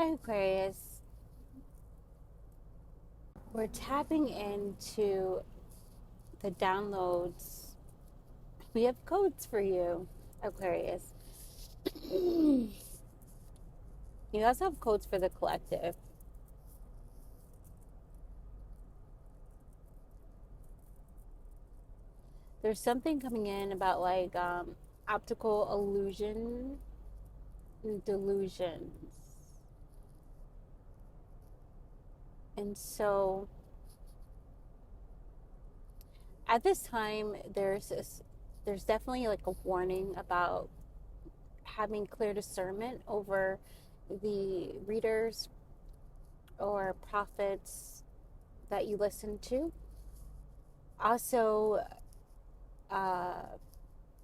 Hi, Aquarius. We're tapping into the downloads. We have codes for you, Aquarius. You also have codes for the collective. There's something coming in about like optical illusion and delusions. And so at this time, there's definitely like a warning about having clear discernment over the readers or prophets that you listen to. Also, uh,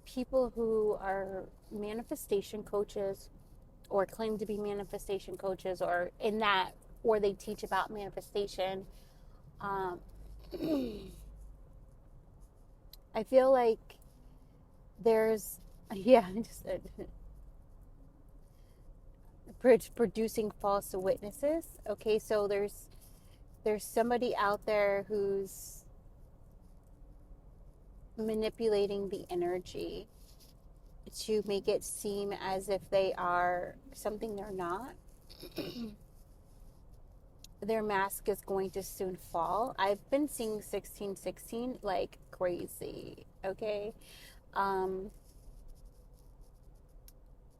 people who are manifestation coaches or claim to be manifestation coaches or in that, or they teach about manifestation. Um, I feel like there's, yeah, just producing false witnesses. Okay, so there's somebody out there who's manipulating the energy to make it seem as if they are something they're not. Their mask is going to soon fall. I've been seeing 1616 like crazy, okay? Um,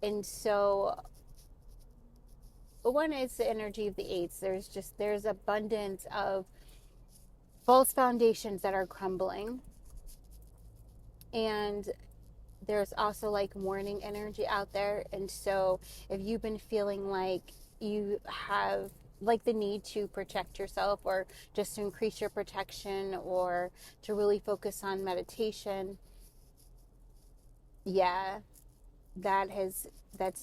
and so one is the energy of the eights. There's abundance of false foundations that are crumbling. And there's also like warning energy out there. And so if you've been feeling like you have like the need to protect yourself or just to increase your protection or to really focus on meditation, yeah, that's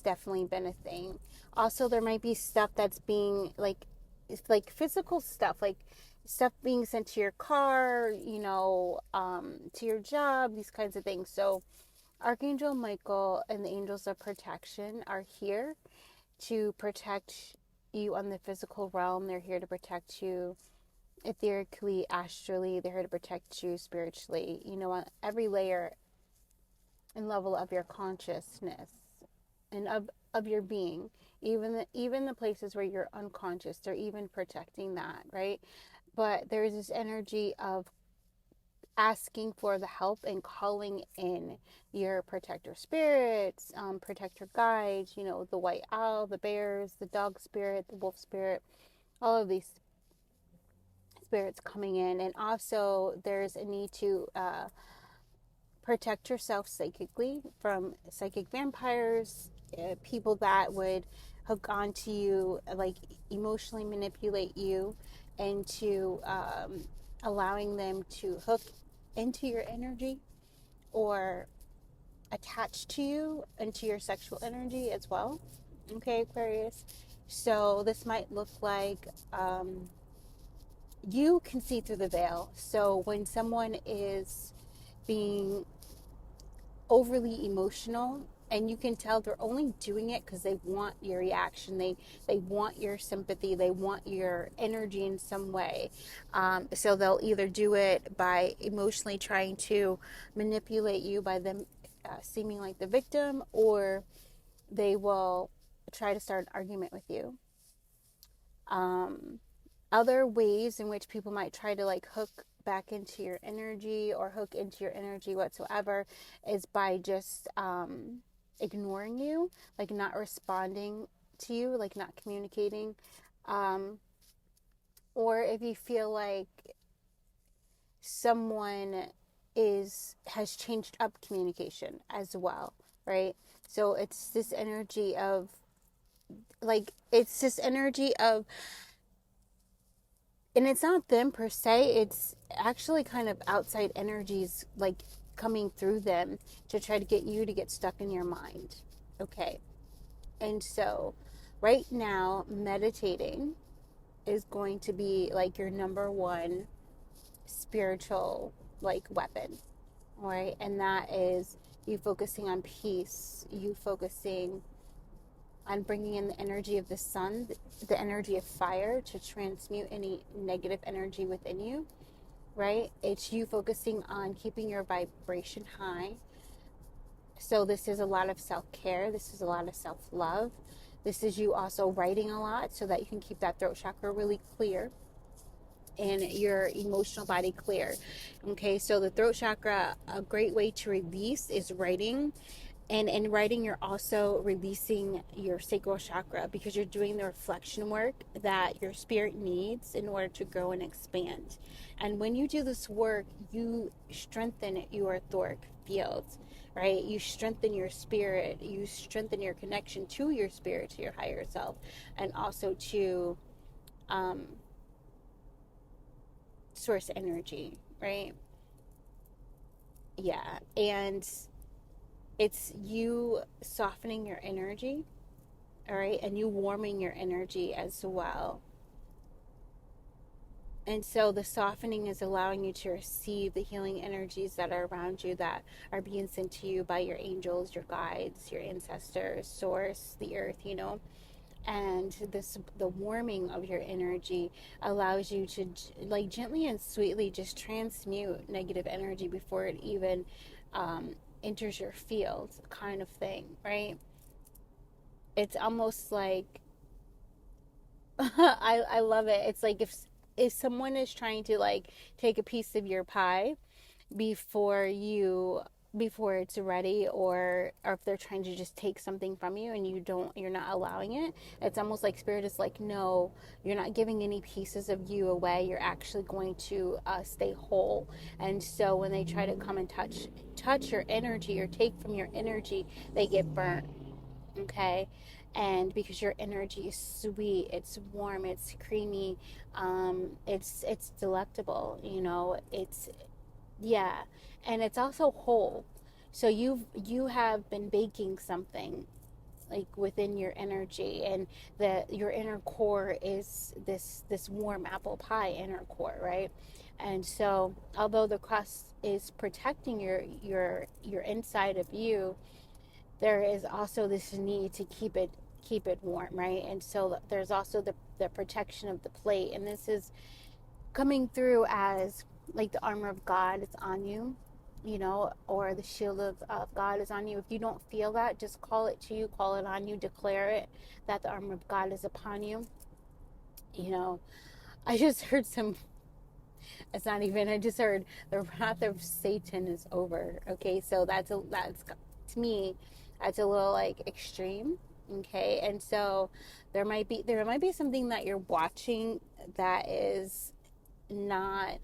definitely been a thing. Also, there might be stuff that's being like, it's like physical stuff, like stuff being sent to your car, to your job, these kinds of things. So Archangel Michael and the angels of protection are here to protect you on the physical realm. They're here to protect you etherically, astrally. They're here to protect you spiritually, on every layer and level of your consciousness and of your being. Even the places where you're unconscious, they're even protecting that, right? But there's this energy of asking for the help and calling in your protector spirits, protector guides, the white owl, the bears, the dog spirit, the wolf spirit, all of these spirits coming in. And also, there's a need to protect yourself psychically from psychic vampires, people that would hook onto you, like emotionally manipulate you, and to allowing them to hook into your energy or attach to you into your sexual energy as well. Okay, Aquarius. So this might look like you can see through the veil. So when someone is being overly emotional, and you can tell they're only doing it because they want your reaction, they want your sympathy, they want your energy in some way. So they'll either do it by emotionally trying to manipulate you by them seeming like the victim, or they will try to start an argument with you. Other ways in which people might try to like hook back into your energy or hook into your energy whatsoever is by just ignoring you, like not responding to you, like not communicating. Or if you feel like someone has changed up communication as well, right? So it's this energy of and it's not them per se, it's actually kind of outside energies like coming through them to try to get you to get stuck in your mind. Okay. And so right now, meditating is going to be like your number one spiritual like weapon. All right. And that is you focusing on peace, you focusing on bringing in the energy of the sun, the energy of fire, to transmute any negative energy within you, right? It's you focusing on keeping your vibration high. So this is a lot of self-care. This is a lot of self-love. This is you also writing a lot so that you can keep that throat chakra really clear and your emotional body clear. Okay, so the throat chakra, a great way to release is writing. And in writing, you're also releasing your sacral chakra, because you're doing the reflection work that your spirit needs in order to grow and expand. And when you do this work, you strengthen your etheric fields, right? You strengthen your spirit, you strengthen your connection to your spirit, to your higher self, and also to um, source energy, right? Yeah. And it's you softening your energy, all right, and you warming your energy as well. And so the softening is allowing you to receive the healing energies that are around you, that are being sent to you by your angels, your guides, your ancestors, source, the earth, you know. And the warming of your energy allows you to, like, gently and sweetly just transmute negative energy before it even enters your field, kind of thing, right? It's almost like I love it. It's like if someone is trying to, like, take a piece of your pie before you before it's ready, or if they're trying to just take something from you and you're not allowing it. It's almost like spirit is like, no, you're not giving any pieces of you away. You're actually going to stay whole. And so when they try to come and touch your energy or take from your energy, they get burnt. Okay. And because your energy is sweet, it's warm, it's creamy, it's delectable, you know. It's, yeah. And it's also whole. So you have been baking something, like, within your energy, and your inner core is this warm apple pie inner core, right? And so although the crust is protecting your inside of you, there is also this need to keep it warm, right? And so there's also the protection of the plate, and this is coming through as, like, the armor of God is on you, you know, or the shield of God is on you. If you don't feel that, just call it to you, call it on you, declare it, that the armor of God is upon you. You know, I just heard some, it's not even, I just heard the wrath of Satan is over. Okay, so that's to me, that's a little, like, extreme. Okay, and so there might be something that you're watching that is not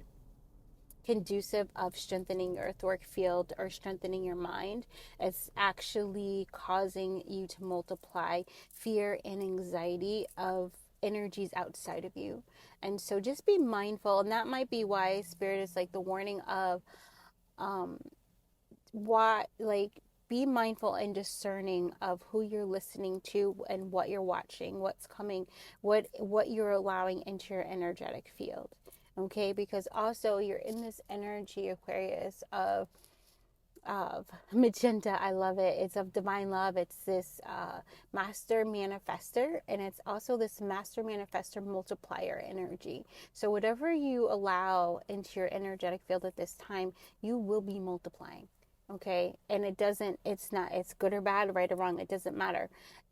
conducive of strengthening your etheric field or strengthening your mind. It's actually causing you to multiply fear and anxiety of energies outside of you. And so just be mindful. And that might be why spirit is like the warning of um why, like, be mindful and discerning of who you're listening to and what you're watching, what's coming, what you're allowing into your energetic field. Okay, because also you're in this energy, Aquarius, of magenta. I love it. It's of divine love. It's this master manifester, and it's also this master manifester multiplier energy. So whatever you allow into your energetic field at this time, you will be multiplying. Okay, and it's good or bad, right or wrong, it doesn't matter.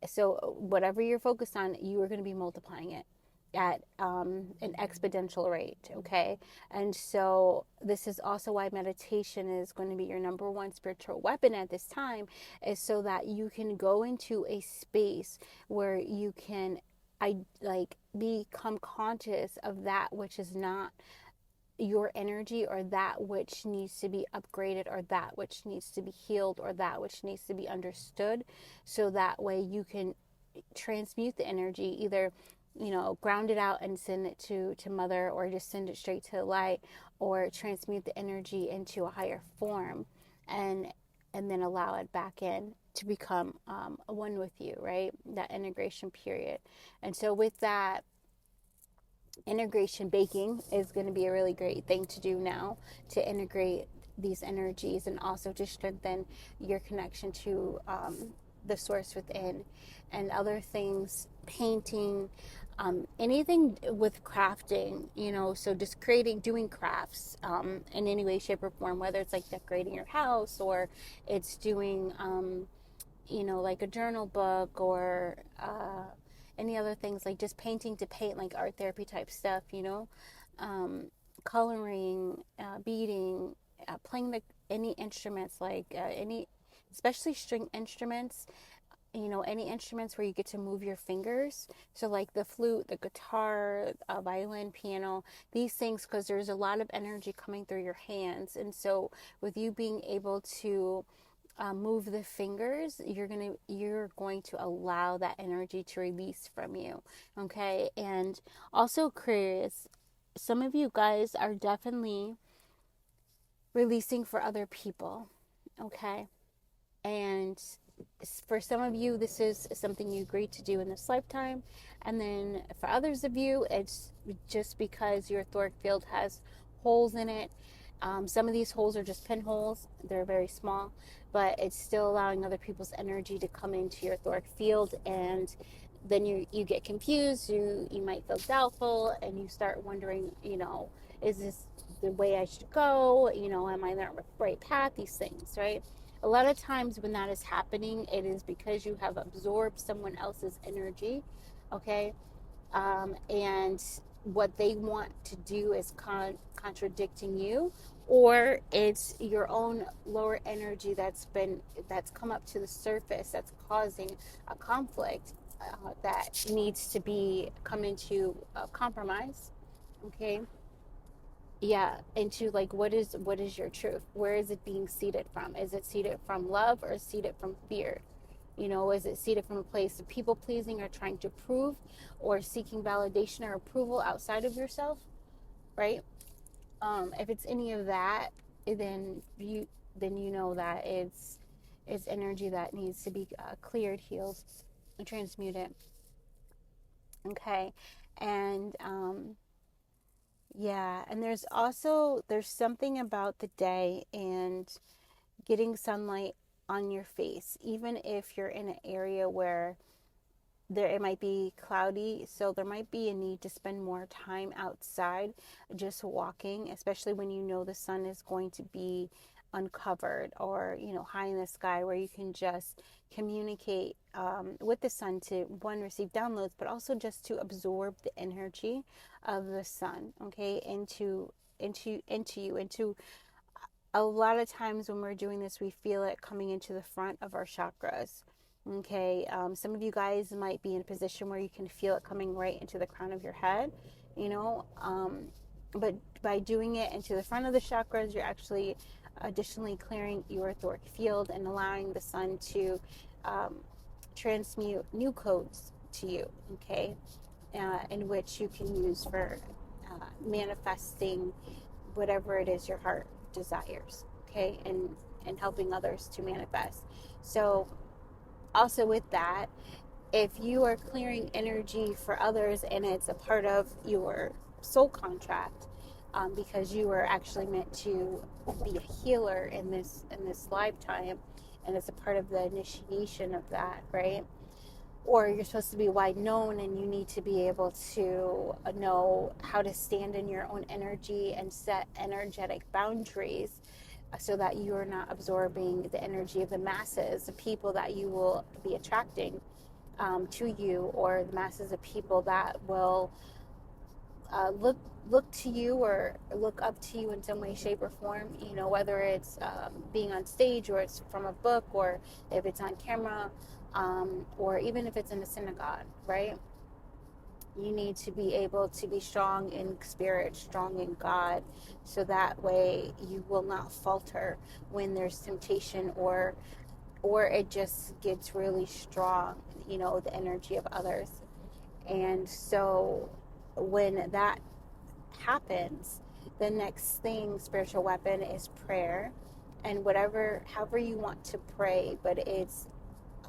So whatever you're focused on, you are going to be multiplying it at an exponential rate. Okay, and so this is also why meditation is going to be your number one spiritual weapon at this time, is so that you can go into a space where you can, become conscious of that which is not your energy, or that which needs to be upgraded, or that which needs to be healed, or that which needs to be understood. So that way you can transmute the energy, either, you know, ground it out and send it to mother, or just send it straight to the light, or transmute the energy into a higher form, and then allow it back in to become one with you, right? That integration period. And so with that, integration baking is going to be a really great thing to do now, to integrate these energies, and also to strengthen your connection to the source within, and other things, painting, anything with crafting, so just doing crafts in any way, shape, or form, whether it's like decorating your house, or it's doing, like a journal book, or any other things, like just painting to paint, like art therapy type stuff, coloring, beading, playing any instruments, like especially string instruments, any instruments where you get to move your fingers. So like the flute, the guitar, violin, piano, these things, because there's a lot of energy coming through your hands. And so with you being able to move the fingers, you're going to allow that energy to release from you. Okay. And also, Aquarius, some of you guys are definitely releasing for other people. Okay. And for some of you, this is something you agreed to do in this lifetime. And then for others of you, it's just because your etheric field has holes in it. Some of these holes are just pinholes. They're very small, but it's still allowing other people's energy to come into your etheric field. And then you get confused. You might feel doubtful, and you start wondering, is this the way I should go? Am I on the right path? These things, right? A lot of times when that is happening, it is because you have absorbed someone else's energy, okay? And what they want to do is contradicting you, or it's your own lower energy that's come up to the surface, that's causing a conflict that needs to be come into compromise, okay? Yeah, into like, what is your truth? Where is it being seeded from? Is it seeded from love, or seeded from fear? Is it seeded from a place of people pleasing, or trying to prove, or seeking validation or approval outside of yourself, right? If it's any of that, then you know that it's energy that needs to be cleared, healed, and transmuted. Okay. And yeah, and there's something about the day and getting sunlight on your face, even if you're in an area where it might be cloudy, so there might be a need to spend more time outside just walking, especially when the sun is going to be uncovered, or high in the sky, where you can just communicate with the sun to, one, receive downloads, but also just to absorb the energy of the sun, okay, into you, into a lot of times when we're doing this, we feel it coming into the front of our chakras. Okay, some of you guys might be in a position where you can feel it coming right into the crown of your head, but by doing it into the front of the chakras, you're actually additionally clearing your etheric field and allowing the sun to transmute new codes to you, okay, in which you can use for manifesting whatever it is your heart desires, okay, and helping others to manifest. So also with that, if you are clearing energy for others and it's a part of your soul contract, because you are actually meant to be a healer in this lifetime, and it's a part of the initiation of that, right? Or you're supposed to be wide known, and you need to be able to know how to stand in your own energy and set energetic boundaries, so that you are not absorbing the energy of the masses, the people that you will be attracting to you, or the masses of people that will look to you or look up to you in some way, shape, or form. Whether it's being on stage, or it's from a book, or if it's on camera, or even if it's in a synagogue, right? You need to be able to be strong in spirit, strong in God, so that way you will not falter when there's temptation, or it just gets really strong, the energy of others. And so when that happens, the next thing, spiritual weapon, is prayer. And however you want to pray, but it's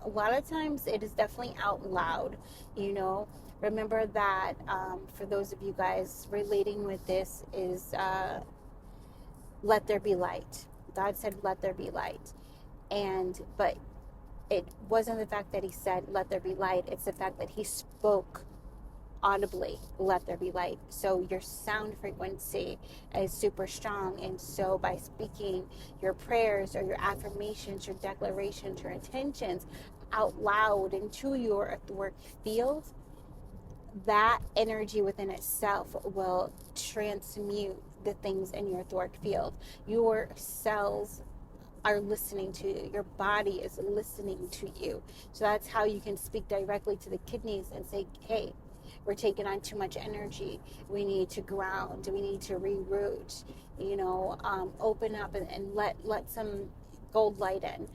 a lot of times it is definitely out loud. Remember that, for those of you guys relating with this, is let there be light. God said let there be light. But it wasn't the fact that he said, let there be light. It's the fact that he spoke audibly, let there be light. So your sound frequency is super strong. And so by speaking your prayers or your affirmations, your declarations, your intentions out loud into your etheric field, that energy within itself will transmute the things in your etheric field. Your cells are listening to you. Your body is listening to you. So that's how you can speak directly to the kidneys and say, hey, we're taking on too much energy. We need to ground. We need to reroute. Open up and let some gold light in.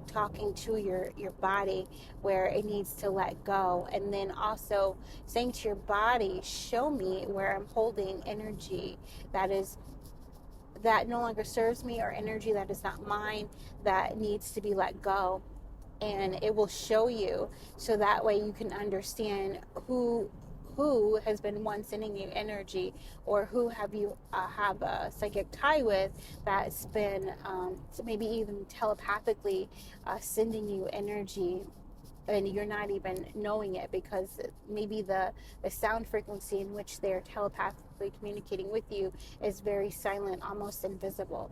Talking to your body where it needs to let go, and then also saying to your body, show me where I'm holding energy that no longer serves me, or energy that is not mine, that needs to be let go. And it will show you, so that way you can understand who has been once sending you energy, or who have you have a psychic tie with that's been maybe even telepathically sending you energy, and you're not even knowing it, because maybe the sound frequency in which they're telepathically communicating with you is very silent, almost invisible.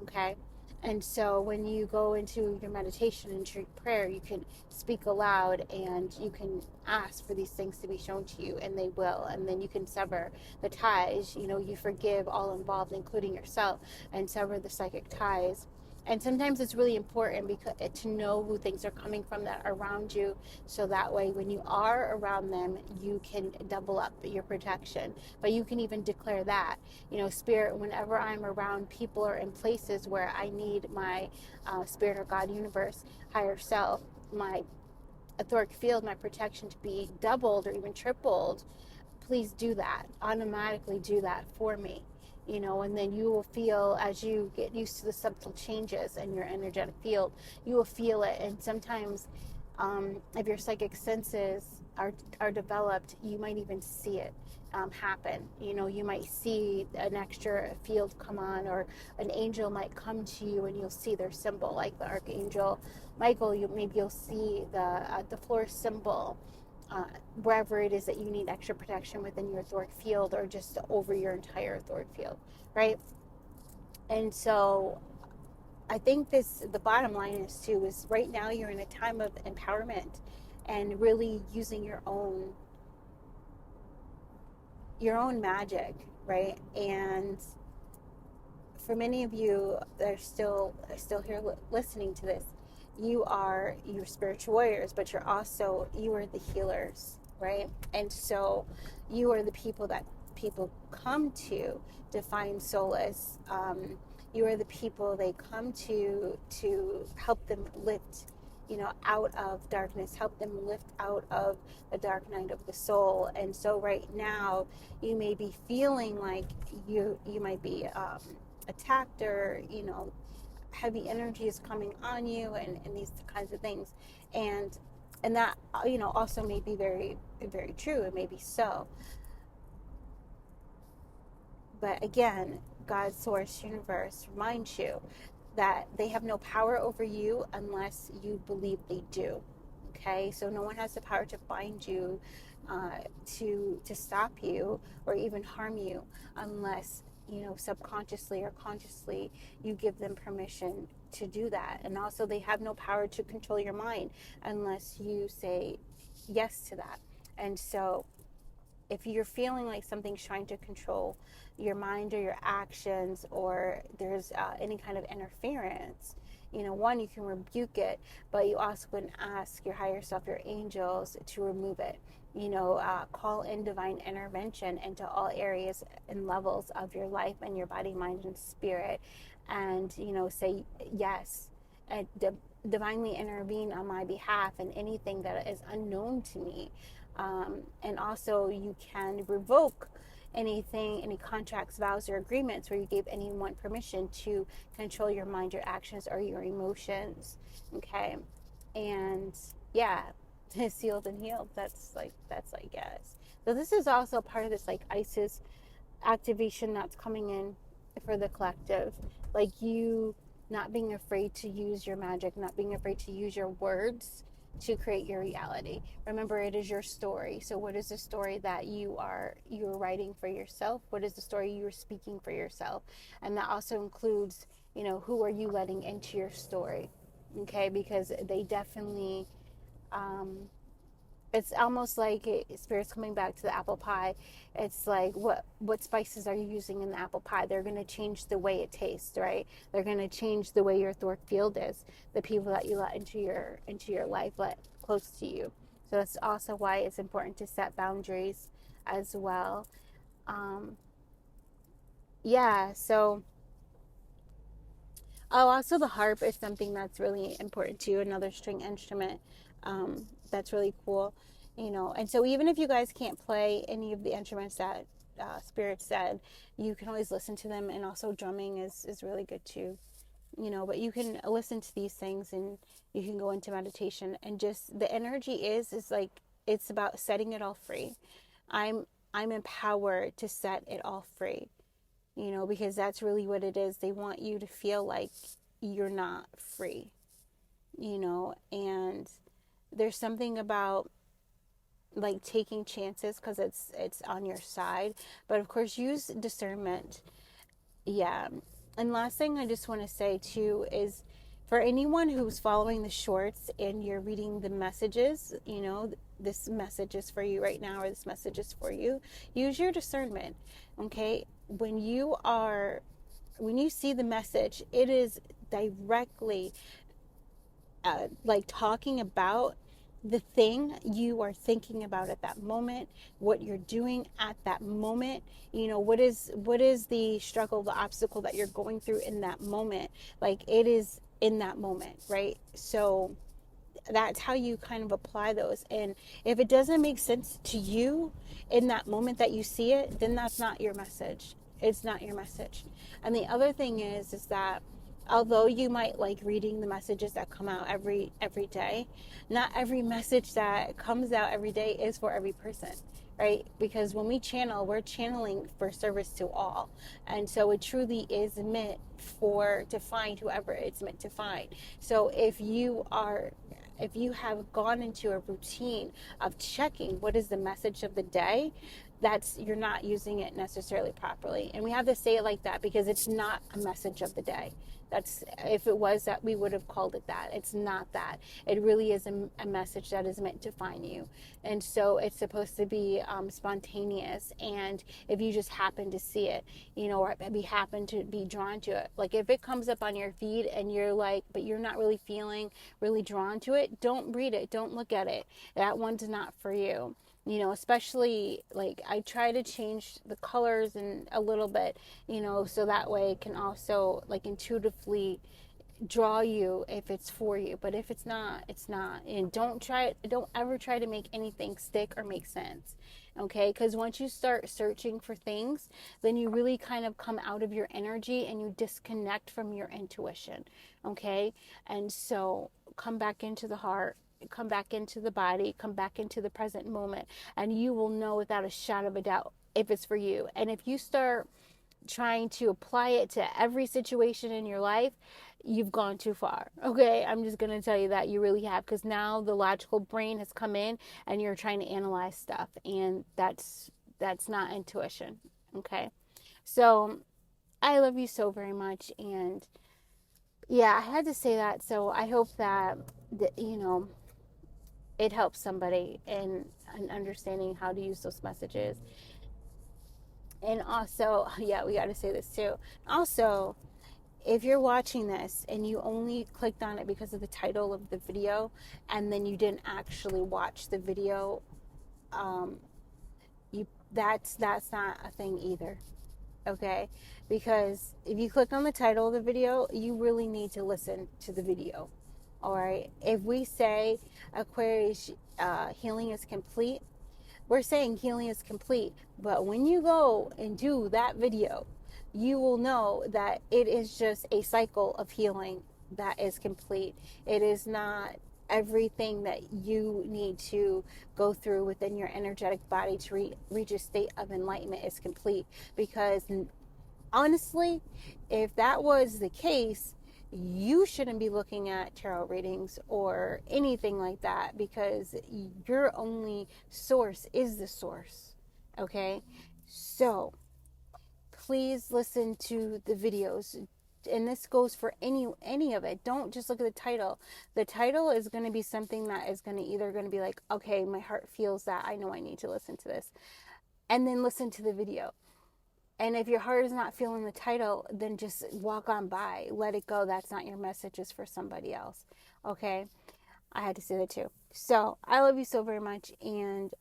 Okay. And so when you go into your meditation and your prayer, you can speak aloud and you can ask for these things to be shown to you, and they will. And then you can sever the ties. You forgive all involved, including yourself, and sever the psychic ties. And sometimes it's really important to know who things are coming from that are around you, so that way when you are around them, you can double up your protection. But you can even declare that, Spirit, whenever I'm around people or in places where I need my Spirit or God, universe, higher self, my etheric field, my protection to be doubled or even tripled, please do that. Automatically do that for me. And then you will feel, as you get used to the subtle changes in your energetic field, you will feel it. And sometimes, if your psychic senses are developed, you might even see it happen. You might see an extra field come on, or an angel might come to you and you'll see their symbol, like the Archangel Michael. You'll see the floor symbol, wherever it is that you need extra protection within your etheric field, or just over your entire etheric field, right? And so I think the bottom line is right now you're in a time of empowerment and really using your own magic, right? And for many of you that are still here listening to this, you're spiritual warriors, but you are the healers, right? And so you are the people that people come to find solace. You are the people they come to help them lift, out of darkness, help them lift out of the dark night of the soul. And so right now you may be feeling like you might be attacked, or heavy energy is coming on you, and these kinds of things, and that also may be very, very true. It may be so, but again, God, source, universe reminds you that they have no power over you unless you believe they do. Okay, so no one has the power to bind you, to stop you or even harm you, unless subconsciously or consciously you give them permission to do that. And also, they have no power to control your mind unless you say yes to that. And so if you're feeling like something's trying to control your mind or your actions, or there's any kind of interference, one, you can rebuke it, but you also can ask your higher self, your angels, to remove it. Call in divine intervention into all areas and levels of your life and your body, mind, and spirit, and say yes, and divinely intervene on my behalf in anything that is unknown to me. And also, you can revoke any contracts, vows, or agreements where you gave anyone permission to control your mind, your actions, or your emotions. Okay, and yeah, sealed and healed. That's yes. So this is also part of this Isis activation that's coming in for the collective. Like, you not being afraid to use your magic, not being afraid to use your words to create your reality. Remember, it is your story. So what is the story that you're writing for yourself? What is the story you're speaking for yourself? And that also includes, who are you letting into your story? Okay, because they definitely, it's almost like spirits coming back to the apple pie. It's like, what spices are you using in the apple pie? They're going to change the way it tastes, right? They're going to change the way your thought field is, the people that you let into your life, let close to you. So that's also why it's important to set boundaries as well. Yeah, so also the harp is something that's really important too, another string instrument. That's really cool, And so even if you guys can't play any of the instruments that Spirit said, you can always listen to them, and also drumming is really good too, But you can listen to these things, and you can go into meditation, and just the energy is like, it's about setting it all free. I'm I'm empowered to set it all free, because that's really what it is. They want you to feel like you're not free, and there's something about like taking chances because it's on your side, but of course use discernment. Yeah. And last thing I just want to say too is, for anyone who's following the shorts and you're reading the messages, this message is for you right now, or this message is for you, use your discernment. Okay? When you see the message, it is directly like talking about the thing you are thinking about at that moment, what you're doing at that moment, what is the struggle, the obstacle that you're going through in that moment. Like, it is in that moment, right? So that's how you kind of apply those. And if it doesn't make sense to you in that moment that you see it, then that's not your message. It's not your message. And the other thing is that although you might like reading the messages that come out every day, not every message that comes out every day is for every person, right? Because when we channel, we're channeling for service to all. And so it truly is meant to find whoever it's meant to find. So if you have gone into a routine of checking what is the message of the day, you're not using it necessarily properly. And we have to say it like that because it's not a message of the day. If it was that, we would have called it that. It's not that. It really is a message that is meant to find you. And so it's supposed to be spontaneous. And if you just happen to see it, or maybe happen to be drawn to it, like if it comes up on your feed and you're like, but you're not really feeling really drawn to it, don't read it. Don't look at it. That one's not for you. Especially like I try to change the colors and a little bit, so that way it can also like intuitively draw you if it's for you. But if it's not, it's not. And don't ever try to make anything stick or make sense. Okay? Because once you start searching for things, then you really kind of come out of your energy and you disconnect from your intuition. Okay? And so come back into the heart, come back into the body, come back into the present moment, and you will know without a shadow of a doubt if it's for you. And if you start trying to apply it to every situation in your life, you've gone too far. Okay, I'm just going to tell you that you really have, because now the logical brain has come in and you're trying to analyze stuff, and that's not intuition. Okay, so I love you so very much, and yeah, I had to say that. So I hope that it helps somebody in understanding how to use those messages. And also, yeah, we got to say this too. Also, if you're watching this and you only clicked on it because of the title of the video, and then you didn't actually watch the video, that's not a thing either. Okay? Because if you click on the title of the video, you really need to listen to the video. All right? If we say Aquarius healing is complete, we're saying healing is complete. But when you go and do that video, you will know that it is just a cycle of healing that is complete. It is not everything that you need to go through within your energetic body to reach a state of enlightenment is complete. Because honestly, if that was the case, you shouldn't be looking at tarot readings or anything like that, because your only source is the source. Okay? So please listen to the videos, and this goes for any of it. Don't just look at the title. The title is going to be something that is going to either going to be like, okay, my heart feels that, I know I need to listen to this, and then listen to the video. And if your heart is not feeling the title, then just walk on by, let it go. That's not your message, it's for somebody else. Okay? I had to say that too. So I love you so very much, and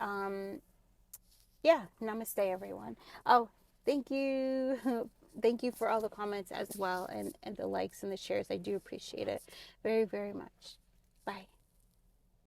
yeah, namaste, everyone. Oh, thank you. Thank you for all the comments as well, and the likes and the shares. I do appreciate it very, very much. Bye.